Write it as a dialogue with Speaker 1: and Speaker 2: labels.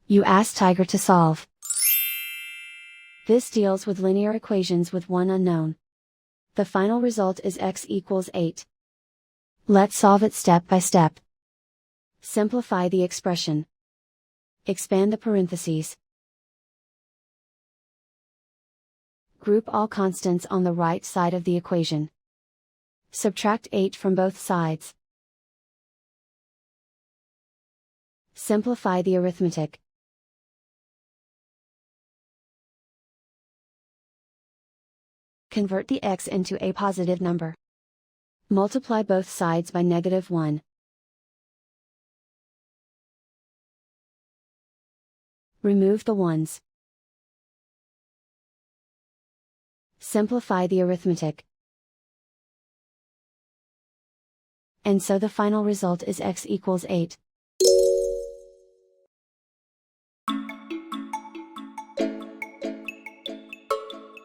Speaker 1: You ask Tiger to solve. This deals with linear equations with one unknown. The final result is x equals 8. Let's solve it step by step. Simplify the expression. Expand the parentheses. Group all constants on the right side of the equation. Subtract 8 from both sides. Simplify the arithmetic. Convert the x into a positive number. Multiply both sides by -1. Remove the ones. Simplify the arithmetic. And so the final result is x equals 8.